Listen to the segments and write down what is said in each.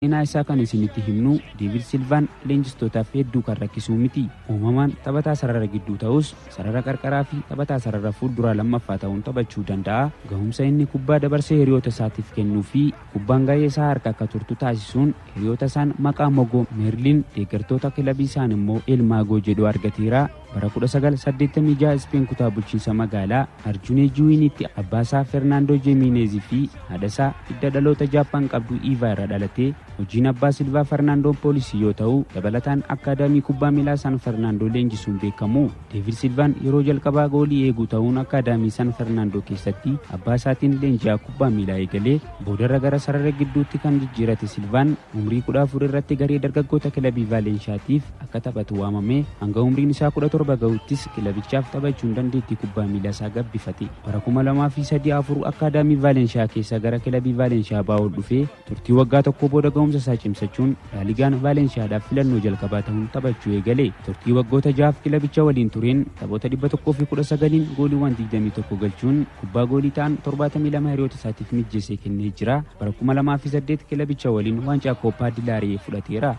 Seenaa isaa kan isinitti himnu Deevid Silvaan leenjistootaaf hedduu kan rakkisuu miti. Uumamaan taphataa sarara gidduu ta'us sarara qarqaraa fi taphataa sarara fuulduraa lammaffaa ta'uun taphachuu danda'a. Gahumsa inni kubbaa dabarsee hiriyoota isaatiif kennuu fi kubbaan gahee isaa harka akka turtu taasisuun hiriyoota isaan maqaa Mogoo Meerlin, deeggartoota kilabii isaan immoo Elmaagoo jedhu argateera. Bara 1986 Ispeen kutaa bulchiinsa magaalaa Arjunee Juwinitti abbaasaa Fernaandoo Jeminezii fi haadhasaa hidda dhaloota Jaappaan qabdu Iivaa irraa dhalatee hojiin abbaa Silvaa Fernaandoon poolisii yoo ta'u dabalataan akaadaamii kubbaa miilaa San Fernaandoo leenjisuun beekamu. Deevid Silvaan yeroo jalqabaa goolii eeguu ta'uun akaadaamii San Fernaandoo keessatti abbaa isaatiin leenji'aa kubbaa miilaa eegalee boodarra gara sarara gidduutti kan jijjiirate Silvaan umrii 14 irratti garee dargaggoota kilabii Vaalenshaatiif akka taphatu waamame hanga umriin isaa 17 ga'uttis kilabichaaf taphachuun dandeettii kubbaa miilaa isaa gabbifate. Bara 2003 akaadaamii Vaalenshaa keessa gara kilabii Vaalenshaa baa'uun dhufee turtii waggaa tokko booda gahumsa isaa cimsachuun laaligaan Vaalenshaadhaaf filannoo jalqabaa ta'uun taphachuu eegale. Turtii waggoota 6 kilabicha waliin tureen taphoota 119 gooliiwwan 21 galchuun kubbaa goolii ta'an 72 hiriyoota isaatiif mijjeessee kennee jira. Bara 2008 kilabicha waliin waancaa Kooppaa Dilaaree fudhateera.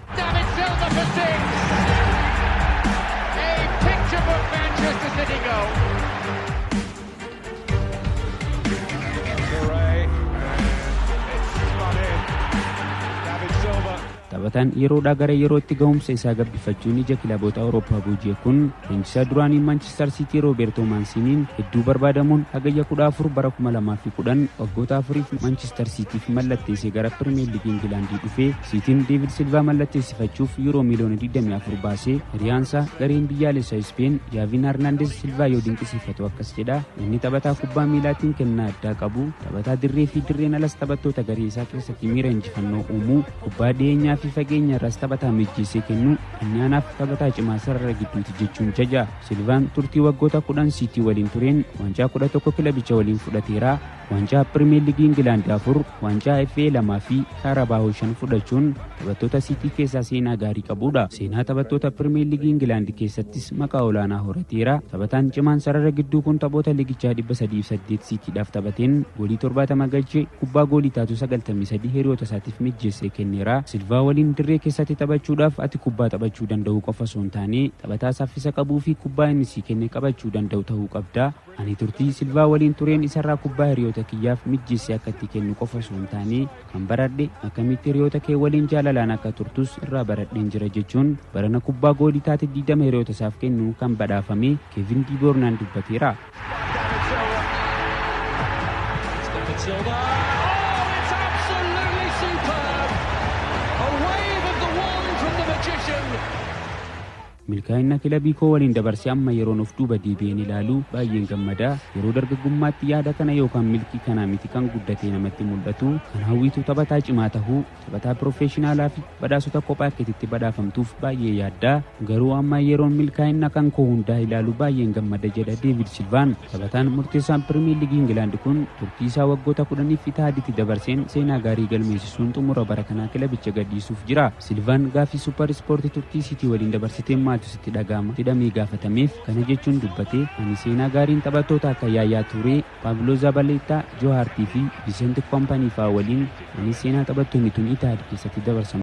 Taphataan yeroodhaa gara yerootti gahumsa isaa gabbifachuun ija kilaboota Awurooppaa booji'e kun leenjisaa duraanii Manchester City Roberto Manciniin hedduu barbaadamuun hagayya 14 bara 2010 waggoota 4f Manchester Cityf mallatteessee gara Premier League Ingilandi dhufee Cityn David Silva mallatteessifachuuf Euro miliyoona 24 baasee hiriyaansa gareen biyyaalessaa Spain Javi Hernandez Silva yoo dinqisiifatu akkas jedha. Inni taphataa kubbaa miilaatiin kennaa addaa qabu, taphataa dirree fi dirreen alas taphattoota garee isaa keessatti miira injifannoo uumuu, kubbaa dhiyeenyaa fi fageenya irraas taphataa mijjeessee kennu, inni anaaf taphataa cimaa sarara gidduuti jechuun jaja. Silvaan turtii waggoota 10 City waliin tureen waancaa 11 kilabicha waliin fudhateera. Waancaa Premier League England 4, waancaa FA 2 fi Carabao 5 fudhachuun taphattoota City keessaa seenaa gaarii qabudha. Seenaa taphattoota Premier League England keessattis maqaa olaanaa horateera. Taphataan cimaan sarara gidduu kun taphoota liigichaa 308 Cityidhaaf taphateen goolii 70 galchee kubbaa goolii taatu 93 hiriyoota isaatiif mijjeessee kenneera. Silvaa waliin dirree keessatti taphachuudhaaf ati kubbaa taphachuu danda'u qofa osoo hin taane taphataa saffisa qabuu fi kubbaa inni sii kenne qabachuu danda'u ta'uu qabda. Ani turtii Silvaa waliin tureen isarraa kubbaa hiriyoota kiyyaaf mijjeessee akka itti kennu qofa osoo hin taane kan baradhe akkamitti hiriyoota kee waliin jaalalaan akka turtus irraa baradheen jira jechuun barana kubbaa goolii taate 20 hiriyoota isaaf kennu kan badhaafame Kevin De Bruyne dubbateera. Milkaa'ina kilabii koo waliin dabarsee amma yeroon of duuba deebi'een ilaalu baay'een gammada. Yeroo dargaggummaatti yaada kana yookaan milkii kana miti kan guddatee namatti mul'atu, kan hawwitu taphataa cimaa tahuu, taphataa piroofeeshinaalaa fi badhaasota kophaa keetitti badhaafamtuuf baay'ee yaadda. Garuu amma yeroon milkaa'ina kan koo hundaa ilaalu baay'een gammada jedha Deevid Silvaan. Taphataan murteessaan Piriimiyer Liigii Ingilaand kun turtii isaa waggoota 10f Itaaliitti dabarseen seenaa gaarii galmeessisuun xumura bara kanaa kilabicha gadhiisuuf jira. Silvaan gaaffii Suupper Ispoortii turtii Sitii waliin dabarsitee sitti dhaga'ama jedhamee gaafatameef kana jechuun dubbate, ani seenaa gaariin taphattoota akka Yaayaa Tuuree, Pablo Zabaleta, Joe Hartii fi Vicente Kompanii fa'aa waliin ani seenaa taphattoonni tun Itaalii keessatti dabarsan